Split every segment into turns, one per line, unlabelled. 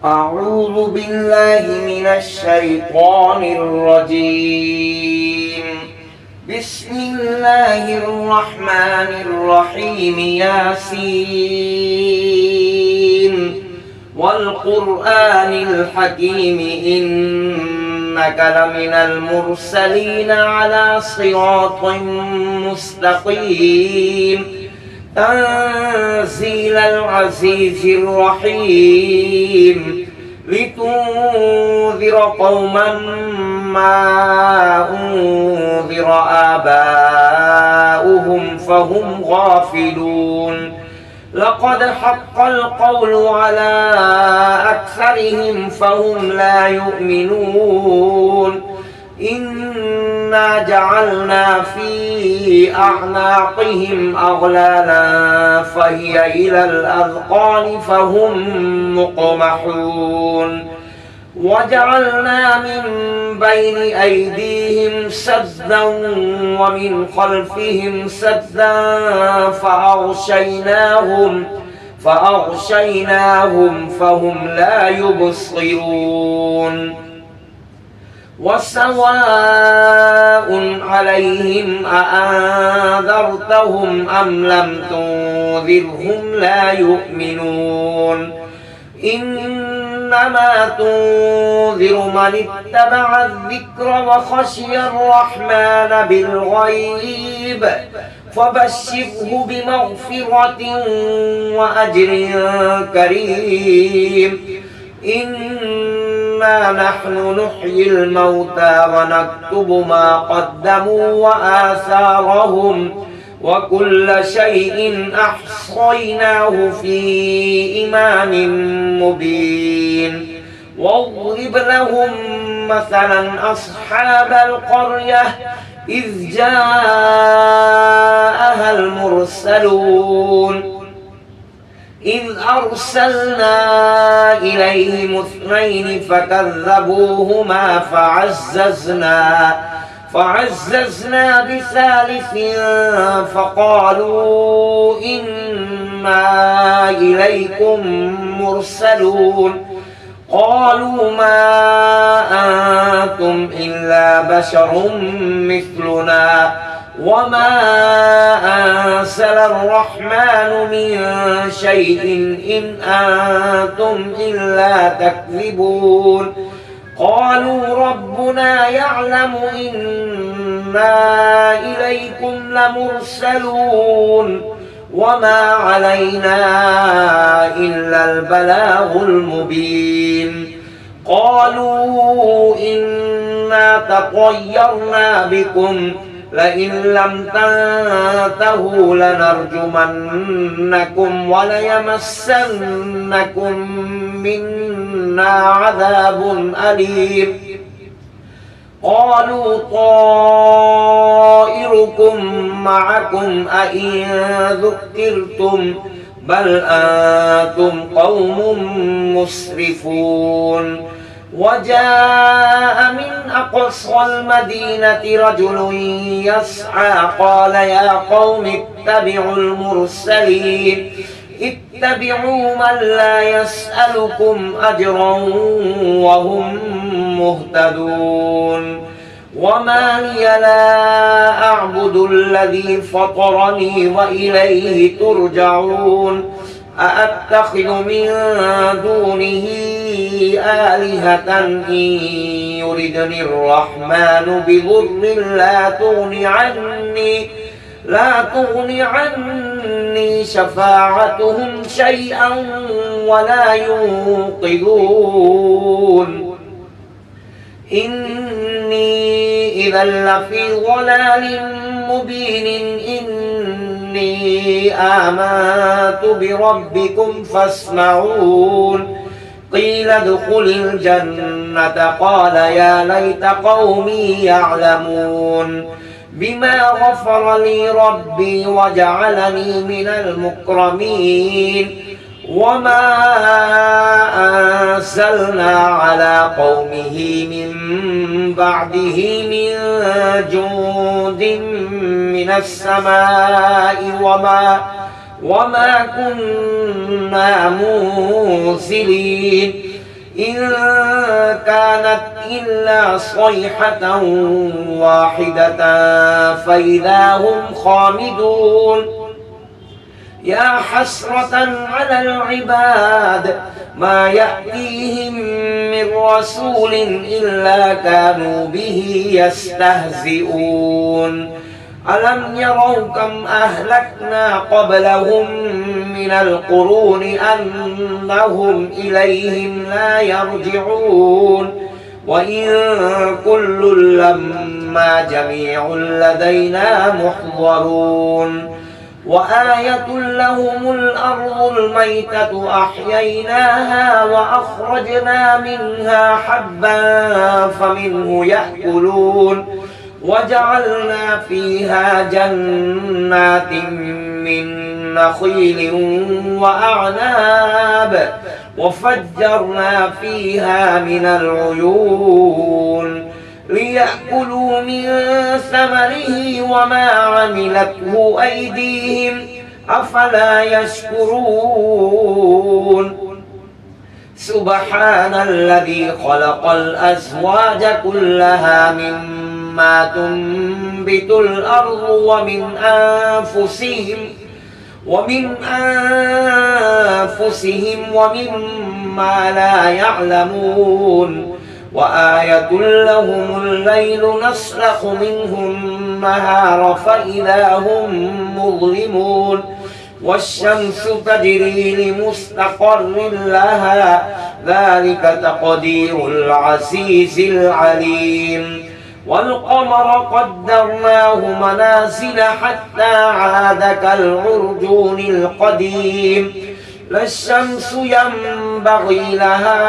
أعوذ بالله من الشيطان الرجيم. بسم الله الرحمن الرحيم. ياسين والقرآن الحكيم إنك لمن المرسلين على صراط مستقيم تنزيل العزيز الرحيم لتنذر قوما ما أنذر آباؤهم فهم غافلون. لقد حق القول على أكثرهم فهم لا يؤمنون. إنا جعلنا في أعناقهم أغلالا فهي إلى الأذقان فهم مقمحون. وجعلنا من بين أيديهم سدا ومن خلفهم سدا فأغشيناهم فهم لا يبصرون. وسواء عليهم أأنذرتهم أم لم تنذرهم لا يؤمنون. إنما تنذر من اتبع الذكر وخشي الرحمن بالغيب فبشره بمغفرة وأجر كريم. إنا نحن نحيي الموتى ونكتب ما قدموا وآثارهم وكل شيء أحصيناه في إمام مبين. واضرب لهم مثلا أصحاب القرية إذ جاءها المرسلون إذ أرسلنا إليهم اثنين فكذبوهما فعززنا بثالث فقالوا إنا إليكم مرسلون. قالوا ما أنتم إلا بشر مثلنا وما أنزل الرحمن من شيء إن أنتم إلا تكذبون. قالوا ربنا يعلم إنا إليكم لمرسلون وما علينا إلا البلاغ المبين. قالوا إنا تطيرنا بكم لئن لم تنتهوا لنرجمنكم وليمسنكم منا عذاب أليم. قالوا طائركم معكم أئن ذكرتم بل أنتم قوم مسرفون. وجاء من أقصى المدينة رجل يسعى قال يا قوم اتبعوا المرسلين اتبعوا من لا يسألكم أجرا وهم مهتدون. وما لي لا أعبد الذي فطرني وإليه ترجعون. أأتخذ من دونه آلهة إن يردني الرحمن بضر لا تغني عني شفاعتهم شيئا ولا ينقذون. إني إذا لفي ضلال مبين. إني آمنت بربكم فاسمعون. قيل ادخل الجنة قال يا ليت قومي يعلمون بما غفر لي ربي وجعلني من المكرمين. وما أنزلنا على قومه من بعده من جند من السماء وما كنا منزلين إن كانت إلا صيحة واحدة فإذا هم خامدون يا حسرة على العباد ما يأتيهم من رسول إلا كانوا به يستهزئون ألم يروا كم أهلكنا قبلهم من القرون أنهم إليهم لا يرجعون وإن كل لما جميع لدينا محضرون وآية لهم الأرض الميتة أحييناها وأخرجنا منها حبا فمنه يأكلون وجعلنا فيها جنات من نخيل وأعناب وفجرنا فيها من العيون ليأكلوا من ثمره وما عملته أيديهم أفلا يشكرون سبحان الذي خلق الأزواج كلها مما تنبت الأرض ومن أنفسهم ومما لا يعلمون وآية لهم الليل نسلخ منه النهار فإذا هم مظلمون والشمس تجري لمستقر لها ذلك تقدير العزيز العليم والقمر قدرناه منازل حتى عاد كالعرجون القديم لا الشمس ينبغي لها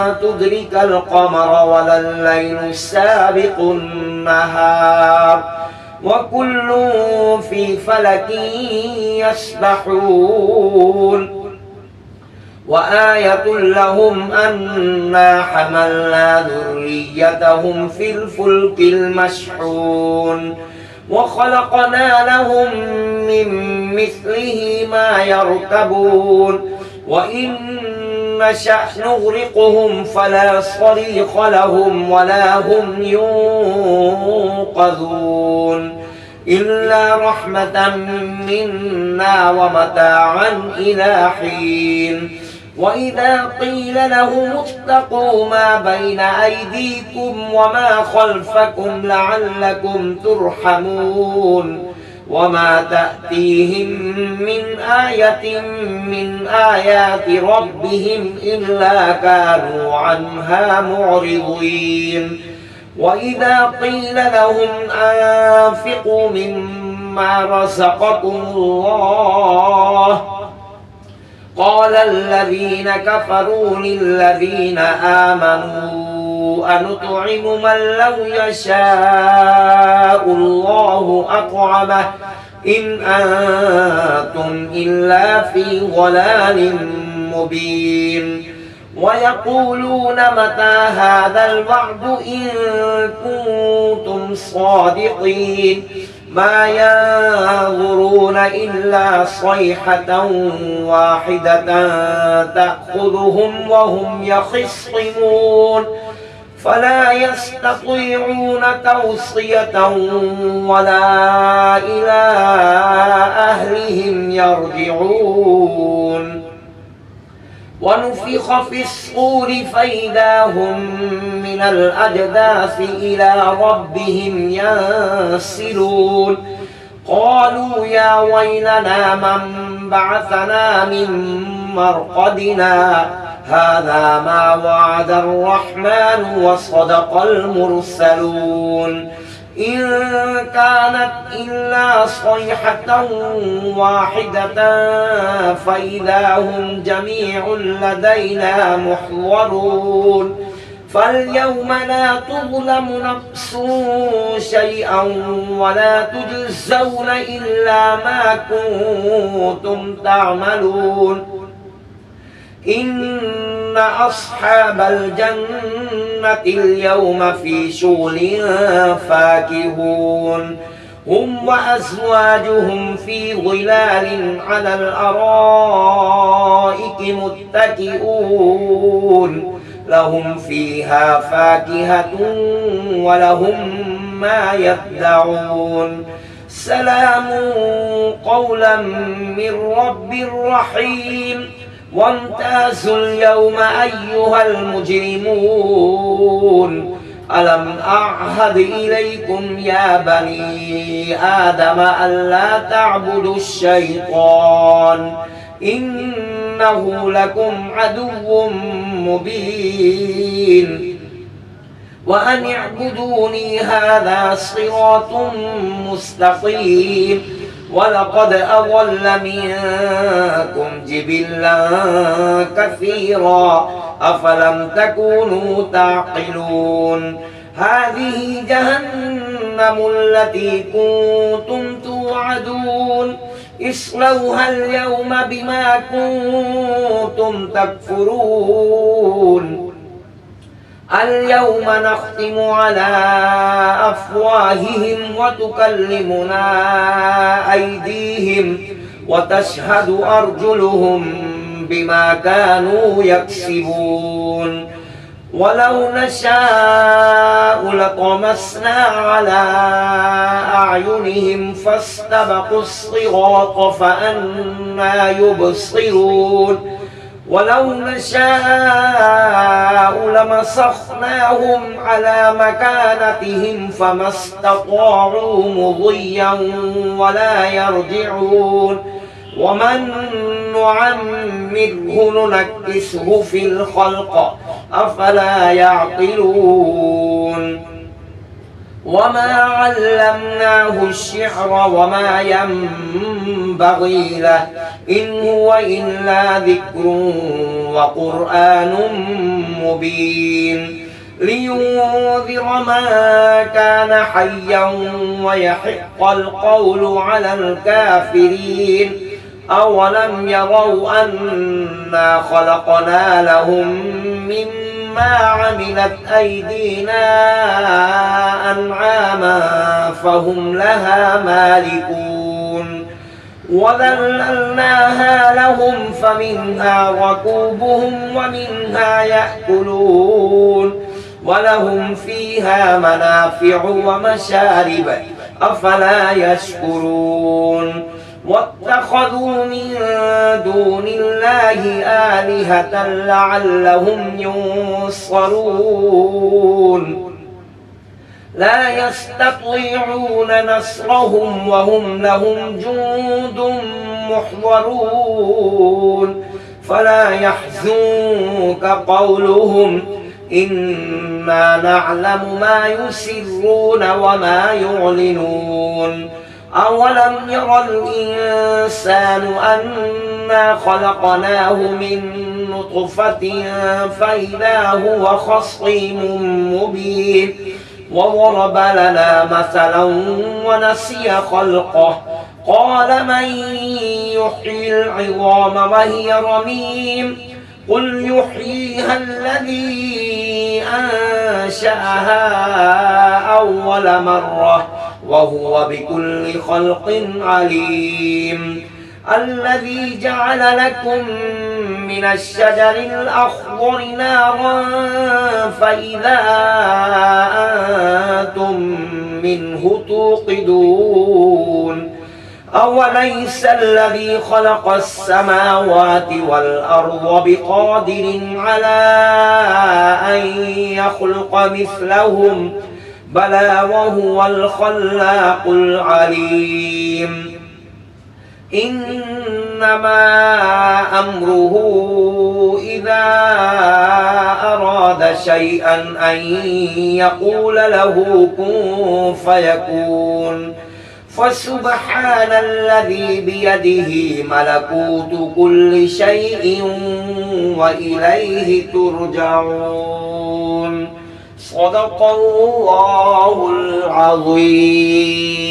أن تدرك القمر ولا الليل سابق النهار وكل في فلك يسبحون وآية لهم أنا حملنا ذريتهم في الفلك المشحون وخلقنا لهم من مثله ما يركبون وإن نشأ نغرقهم فلا صريخ لهم ولا هم ينقذون إلا رحمة منا ومتاعا إلى حين وإذا قيل لهم اتقوا ما بين أيديكم وما خلفكم لعلكم ترحمون وما تأتيهم من آية من آيات ربهم إلا كانوا عنها معرضين وإذا قيل لهم أنفقوا مما رزقكم الله قال الذين كفروا للذين آمنوا أنطعم من لو يشاء الله أطعمه إن أنتم إلا في ضلال مبين ويقولون متى هذا الوعد إن كنتم صادقين ما ينظرون إلا صيحة واحدة تأخذهم وهم يخصمون فلا يستطيعون توصية ولا إلى أهلهم يرجعون ونفخ في الصور فإذا هم من الأجداث إلى ربهم ينسلون قالوا يا ويلنا من بعثنا من مرقدنا هذا ما وعد الرحمن وصدق المرسلون إن كانت إلا صيحة واحدة فإذا هم جميع لدينا محضرون فاليوم لا تظلم نفس شيئا ولا تجزون إلا ما كنتم تعملون إن أصحاب الجنة اليوم في شغل فاكهون هم وأزواجهم في ظلال على الأرائك متكئون لهم فيها فاكهة ولهم ما يدعون سلام قولا من رب رحيم وامتازوا اليوم أيها المجرمون ألم أعهد إليكم يا بني آدم ألا تعبدوا الشيطان إنه لكم عدو مبين وأن اعبدوني هذا صراط مستقيم ولقد أضل منكم جبلا كثيرا أفلم تكونوا تعقلون هذه جهنم التي كنتم توعدون اصلوها اليوم بما كنتم تكفرون اليوم نختم على أفواههم وتكلمنا أيديهم وتشهد أرجلهم بما كانوا يكسبون ولو نشاء لطمسنا على أعينهم فاستبقوا الصراط فأنى يبصرون ولو نشاء لمسخناهم على مكانتهم فما استطاعوا مضيا ولا يرجعون ومن نعمره ننكسه في الخلق أفلا يعقلون وما علمناه الشعر وما ينبغي له إن هو إلا ذكر وقرآن مبين لينذر من كان حيا ويحق القول على الكافرين أولم يروا أنا خلقنا لهم مما عملت أيدينا أنعاما فهم لها مالكون وذللناها لهم فمنها ركوبهم ومنها يأكلون ولهم فيها منافع ومشارب أفلا يشكرون واتخذوا من دون الله آلهة لعلهم ينصرون لا يستطيعون نصرهم وهم لهم جند محضرون فلا يحزنك قولهم إنا نعلم ما يسرون وما يعلنون أولم ير الإنسان أنا خلقناه من نطفة فإذا هو خصيم مبين وضرب لنا مثلا ونسي خلقه قال من يحيي العظام وهي رميم قل يحييها الذي أنشأها أول مرة وهو بكل خلق عليم الذي جعل لكم من الشجر الأخضر نارا فإذا أنتم منه توقدون أوليس الذي خلق السماوات والأرض بقادر على أن يخلق مثلهم بلى وهو الخلاق العليم إنما أمره إذا أراد شيئا أن يقول له كن فيكون فسبحان الذي بيده ملكوت كل شيء وإليه ترجعون صدق الله العظيم.